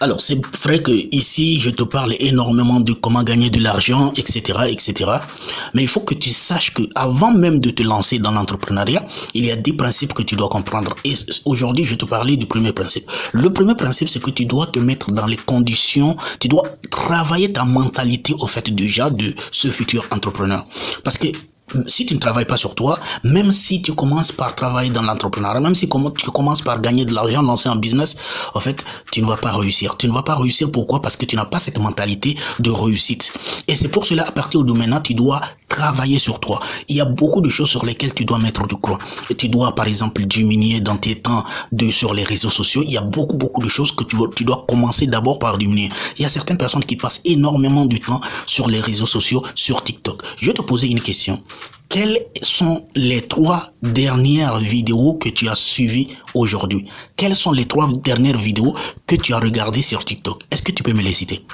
Alors, c'est vrai que ici, je te parle énormément de comment gagner de l'argent, etc., etc. Mais il faut que tu saches que avant même de te lancer dans l'entrepreneuriat, il y a 10 principes que tu dois comprendre. Et aujourd'hui, je te parlais du premier principe. Le premier principe, c'est que tu dois te mettre dans les conditions, tu dois travailler ta mentalité, au fait, déjà, de ce futur entrepreneur. Parce que si tu ne travailles pas sur toi, même si tu commences par travailler dans l'entrepreneuriat, même si tu commences par gagner de l'argent, lancer un business, en fait, tu ne vas pas réussir. Tu ne vas pas réussir, pourquoi? Parce que tu n'as pas cette mentalité de réussite. Et c'est pour cela, à partir de maintenant, tu dois travailler sur toi. Il y a beaucoup de choses sur lesquelles tu dois mettre du croix. Tu dois, par exemple, diminuer dans tes temps sur les réseaux sociaux. Il y a beaucoup de choses que tu dois commencer d'abord par diminuer. Il y a certaines personnes qui passent énormément du temps sur les réseaux sociaux, sur TikTok. Je vais te poser une question. Quelles sont les 3 dernières vidéos que tu as suivies aujourd'hui? Quelles sont les 3 dernières vidéos que tu as regardées sur TikTok? Est-ce que tu peux me les citer?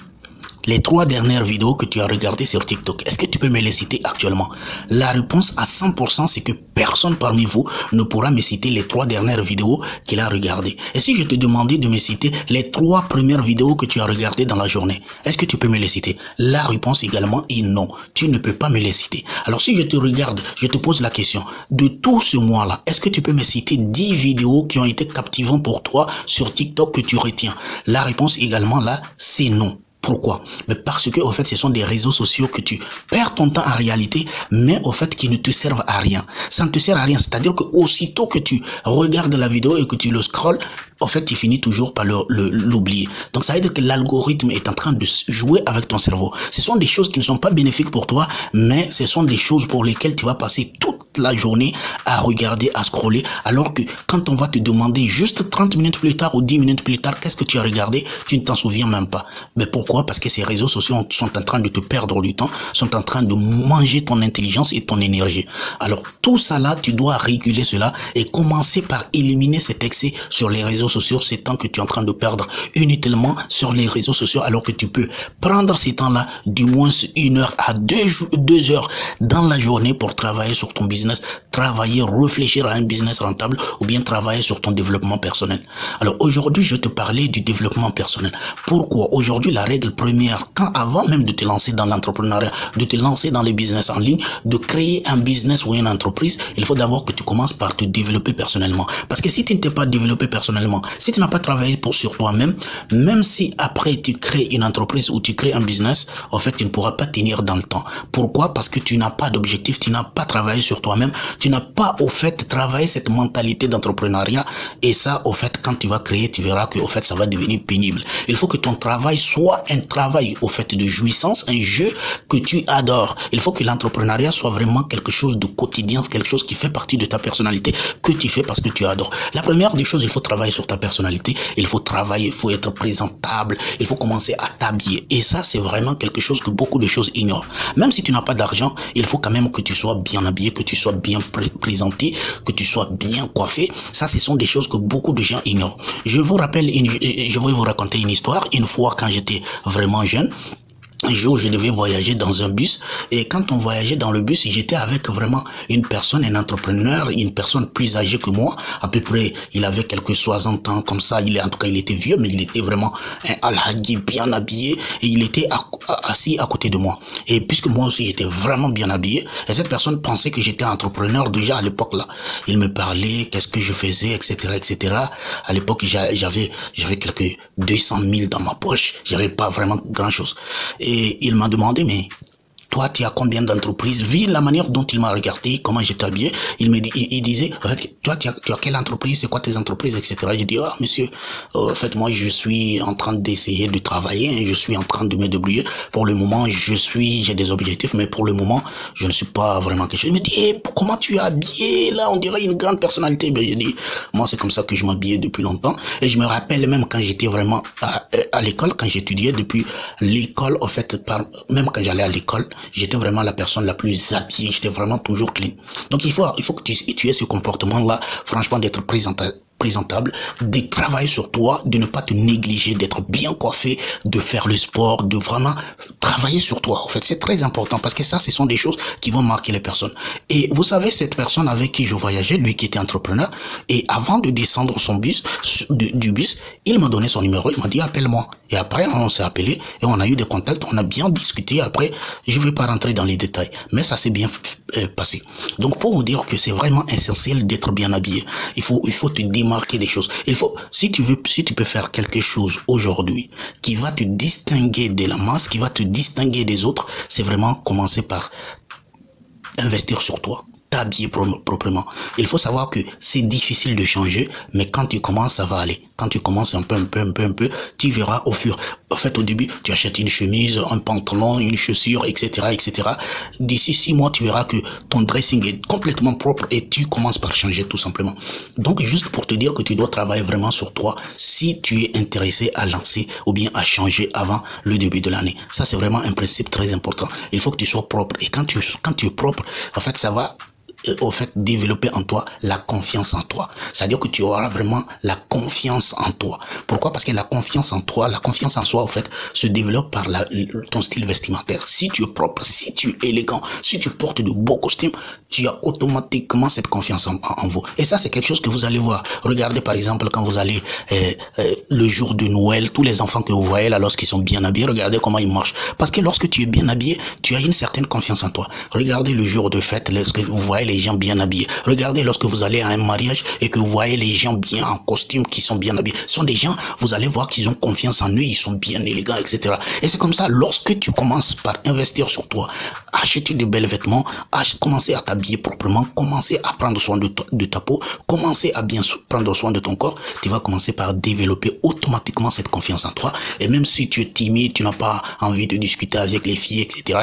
Les 3 dernières vidéos que tu as regardées sur TikTok, est-ce que tu peux me les citer actuellement? La réponse à 100%, c'est que personne parmi vous ne pourra me citer les 3 dernières vidéos qu'il a regardées. Et si je te demandais de me citer les 3 premières vidéos que tu as regardées dans la journée, est-ce que tu peux me les citer? La réponse également est non. Tu ne peux pas me les citer. Alors si je te regarde, je te pose la question, de tout ce mois-là, est-ce que tu peux me citer 10 vidéos qui ont été captivantes pour toi sur TikTok que tu retiens? La réponse également là, c'est non. Pourquoi? Mais parce que, au fait, ce sont des réseaux sociaux que tu perds ton temps en réalité, mais au fait, qui ne te servent à rien. Ça ne te sert à rien. C'est-à-dire que aussitôt que tu regardes la vidéo et que tu le scrolles, en fait, tu finis toujours par l'oublier. Donc, ça veut dire que l'algorithme est en train de jouer avec ton cerveau. Ce sont des choses qui ne sont pas bénéfiques pour toi, mais ce sont des choses pour lesquelles tu vas passer toute la journée à regarder, à scroller, alors que quand on va te demander juste 30 minutes plus tard ou 10 minutes plus tard, qu'est-ce que tu as regardé, tu ne t'en souviens même pas. Mais pourquoi? Parce que ces réseaux sociaux sont en train de te perdre du temps, sont en train de manger ton intelligence et ton énergie. Alors, tout ça là, tu dois réguler cela et commencer par éliminer cet excès sur les réseaux sociaux, ces temps que tu es en train de perdre inutilement sur les réseaux sociaux, alors que tu peux prendre ces temps-là, du moins 1 heure à 2 heures dans la journée pour travailler sur ton business, travailler, réfléchir à un business rentable ou bien travailler sur ton développement personnel. Alors aujourd'hui, je te parlais du développement personnel. Pourquoi? Aujourd'hui, la règle première, avant même de te lancer dans l'entrepreneuriat, de te lancer dans les business en ligne, de créer un business ou une entreprise, il faut d'abord que tu commences par te développer personnellement. Parce que si tu ne t'es pas développé personnellement, si tu n'as pas travaillé sur toi-même, même si après tu crées une entreprise ou tu crées un business, en fait, tu ne pourras pas tenir dans le temps. Pourquoi? Parce que tu n'as pas d'objectif, tu n'as pas travaillé sur toi-même, tu n'as pas, au fait, travaillé cette mentalité d'entrepreneuriat. Et ça, au fait, quand tu vas créer, tu verras que, au fait, ça va devenir pénible. Il faut que ton travail soit un travail, au fait, de jouissance, un jeu que tu adores. Il faut que l'entrepreneuriat soit vraiment quelque chose de quotidien, quelque chose qui fait partie de ta personnalité, que tu fais parce que tu adores. La première des choses, il faut travailler sur ta personnalité, il faut travailler, il faut être présentable, il faut commencer à t'habiller. Et ça, c'est vraiment quelque chose que beaucoup de choses ignorent. Même si tu n'as pas d'argent, il faut quand même que tu sois bien habillé, que tu sois bien présenté, que tu sois bien coiffé. Ça, ce sont des choses que beaucoup de gens ignorent. Je vais vous raconter une histoire. Une fois, quand j'étais vraiment jeune, un jour, je devais voyager dans un bus et quand on voyageait dans le bus, j'étais avec vraiment une personne, un entrepreneur, une personne plus âgée que moi. À peu près, il avait quelques 60 ans comme ça. En tout cas, il était vieux, mais il était vraiment un alhagi bien habillé et il était assis à côté de moi. Et puisque moi aussi, j'étais vraiment bien habillé, et cette personne pensait que j'étais entrepreneur déjà à l'époque là. Il me parlait, qu'est-ce que je faisais, etc., etc. À l'époque, j'avais quelques 200 000 dans ma poche. J'avais pas vraiment grand chose. Et il m'a demandé, mais toi, tu as combien d'entreprises? Vu la manière dont il m'a regardé, comment j'étais habillé, il disait, toi, tu as quelle entreprise? C'est quoi tes entreprises, etc. J'ai dit, ah, monsieur, en fait, moi, je suis en train d'essayer de travailler, je suis en train de me débrouiller. Pour le moment, j'ai des objectifs, mais pour le moment, je ne suis pas vraiment quelque chose. Il me dit, hey, comment tu es habillé? Là, on dirait une grande personnalité. Ben, j'ai dit, moi, c'est comme ça que je m'habillais depuis longtemps. Et je me rappelle même quand j'étais vraiment à l'école, quand j'étudiais depuis l'école, en fait, même quand j'allais à l'école, j'étais vraiment la personne la plus habillée, j'étais vraiment toujours clean. Donc il faut que tu aies ce comportement-là, franchement, d'être présentable, de travailler sur toi, de ne pas te négliger, d'être bien coiffé, de faire le sport, de vraiment Travailler sur toi, en fait, c'est très important parce que ça, ce sont des choses qui vont marquer les personnes. Et vous savez, cette personne avec qui je voyageais, lui qui était entrepreneur, et avant de descendre son bus, du bus, il m'a donné son numéro, il m'a dit appelle-moi. Et après, on s'est appelé et on a eu des contacts, on a bien discuté. Après, je ne vais pas rentrer dans les détails, mais ça s'est bien passé. Donc, pour vous dire que c'est vraiment essentiel d'être bien habillé, il faut te démarquer des choses. Il faut, si tu peux faire quelque chose aujourd'hui qui va te distinguer de la masse, qui va te distinguer des autres, c'est vraiment commencer par investir sur toi, t'habiller proprement. Il faut savoir que c'est difficile de changer, mais quand tu commences, ça va aller. Quand tu commences un peu, tu verras au fur. En fait, au début, tu achètes une chemise, un pantalon, une chaussure, etc., etc. D'ici 6 mois, tu verras que ton dressing est complètement propre et tu commences par changer tout simplement. Donc, juste pour te dire que tu dois travailler vraiment sur toi si tu es intéressé à lancer ou bien à changer avant le début de l'année. Ça, c'est vraiment un principe très important. Il faut que tu sois propre. Et quand tu es propre, en fait, ça va développer en toi la confiance en toi. C'est-à-dire que tu auras vraiment la confiance en toi. Pourquoi? Parce que la confiance en toi, la confiance en soi, en fait, se développe par ton style vestimentaire. Si tu es propre, si tu es élégant, si tu portes de beaux costumes, tu as automatiquement cette confiance en vous. Et ça, c'est quelque chose que vous allez voir. Regardez, par exemple, quand vous allez le jour de Noël, tous les enfants que vous voyez là, lorsqu'ils sont bien habillés, regardez comment ils marchent. Parce que lorsque tu es bien habillé, tu as une certaine confiance en toi. Regardez le jour de fête, lorsque vous voyez les gens bien habillés. Regardez lorsque vous allez à un mariage et que vous voyez les gens bien en costume qui sont bien habillés. Ce sont des gens, vous allez voir qu'ils ont confiance en eux, ils sont bien élégants, etc. Et c'est comme ça, lorsque tu commences par investir sur toi, acheter de belles vêtements, commencer à t'habiller proprement, commencer à prendre soin de ta peau, commencer à bien prendre soin de ton corps, tu vas commencer par développer automatiquement cette confiance en toi. Et même si tu es timide, tu n'as pas envie de discuter avec les filles, etc.,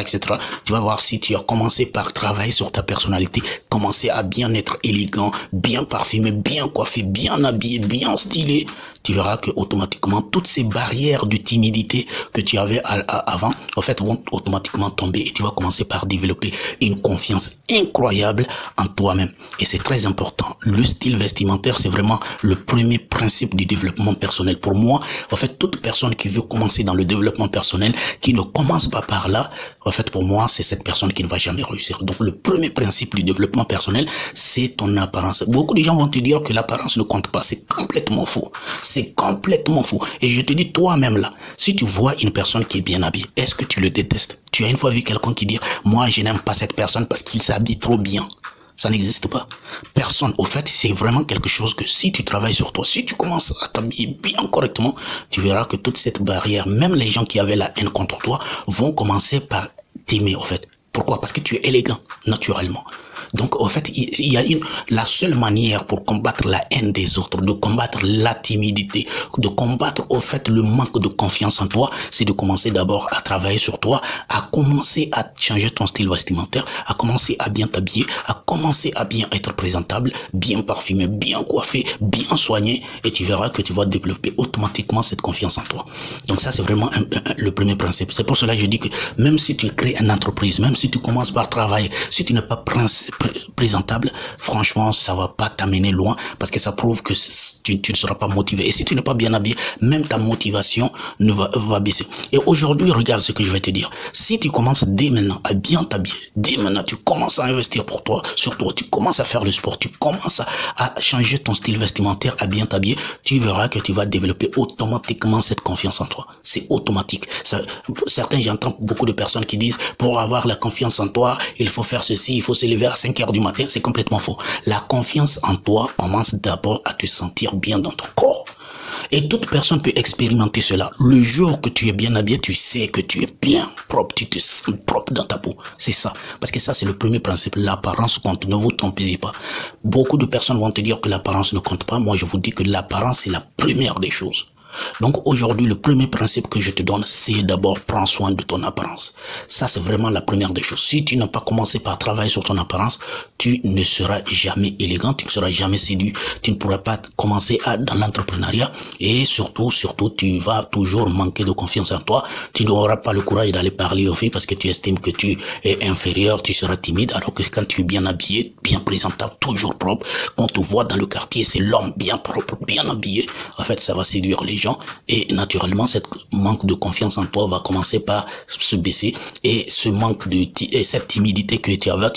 tu vas voir si tu as commencé par travailler sur ta personnalité, commencer à bien être élégant, bien parfumé, bien coiffé, bien habillé, bien stylé, tu verras que automatiquement toutes ces barrières de timidité que tu avais avant, en fait, vont automatiquement tomber et tu vas commencer par développer une confiance incroyable en toi-même. Et c'est très important. Le style vestimentaire, c'est vraiment le premier principe du développement personnel. Pour moi, en fait, toute personne qui veut commencer dans le développement personnel, qui ne commence pas par là, en fait, pour moi, c'est cette personne qui ne va jamais réussir. Donc, le premier principe du développement personnel, c'est ton apparence. Beaucoup de gens vont te dire que l'apparence ne compte pas. C'est complètement faux. C'est complètement faux. Et je te dis toi-même là, si tu vois une personne qui est bien habillée, est-ce que tu le détestes? Tu as une fois vu quelqu'un qui dit, moi je n'aime pas cette personne parce qu'il s'habille trop bien. Ça n'existe pas. Personne. Au fait, c'est vraiment quelque chose que si tu travailles sur toi, si tu commences à t'habiller bien correctement, tu verras que toute cette barrière, même les gens qui avaient la haine contre toi, vont commencer par t'aimer, au fait. Pourquoi? Parce que tu es élégant, naturellement. Donc, en fait, il y a la seule manière pour combattre la haine des autres, de combattre la timidité, de combattre, au fait, le manque de confiance en toi, c'est de commencer d'abord à travailler sur toi, à commencer à changer ton style vestimentaire, à commencer à bien t'habiller, à commencer à bien être présentable, bien parfumé, bien coiffé, bien soigné, et tu verras que tu vas développer automatiquement cette confiance en toi. Donc ça, c'est vraiment le premier principe. C'est pour cela que je dis que même si tu crées une entreprise, même si tu commences par travailler, si tu n'es pas présentable, franchement, ça va pas t'amener loin parce que ça prouve que tu ne seras pas motivé. Et si tu n'es pas bien habillé, même ta motivation va baisser. Et aujourd'hui, regarde ce que je vais te dire. Si tu commences dès maintenant à bien t'habiller, dès maintenant, tu commences à investir pour toi, sur toi, tu commences à faire le sport, tu commences à changer ton style vestimentaire, à bien t'habiller, tu verras que tu vas développer automatiquement cette confiance en toi. C'est automatique. Certains, j'entends beaucoup de personnes qui disent, pour avoir la confiance en toi, il faut faire ceci, il faut se lever à 5 heures du matin. C'est complètement faux. La confiance en toi commence d'abord à te sentir bien dans ton corps. Et toute personne peut expérimenter cela. Le jour que tu es bien habillé, tu sais que tu es bien propre, tu te sens propre dans ta peau. C'est ça. Parce que ça, c'est le premier principe. L'apparence compte. Ne vous trompez pas. Beaucoup de personnes vont te dire que l'apparence ne compte pas. Moi, je vous dis que l'apparence, c'est la première des choses. Donc aujourd'hui, le premier principe que je te donne, c'est d'abord prendre soin de ton apparence. Ça, c'est vraiment la première des choses. Si tu n'as pas commencé par travailler sur ton apparence, tu ne seras jamais élégant, tu ne seras jamais séduit, tu ne pourras pas commencer dans l'entrepreneuriat et surtout, tu vas toujours manquer de confiance en toi. Tu n'auras pas le courage d'aller parler aux filles parce que tu estimes que tu es inférieur, tu seras timide, alors que quand tu es bien habillé, bien présentable, toujours propre, quand on te voit dans le quartier, c'est l'homme bien propre, bien habillé, en fait, ça va séduire les gens. gens et naturellement, cette manque de confiance en toi va commencer par se baisser et ce manque cette timidité que tu avais,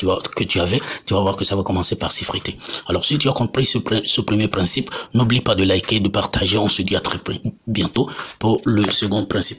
tu vas voir que ça va commencer par s'effriter. Alors, si tu as compris ce premier principe, n'oublie pas de liker, de partager. On se dit à très bientôt pour le second principe.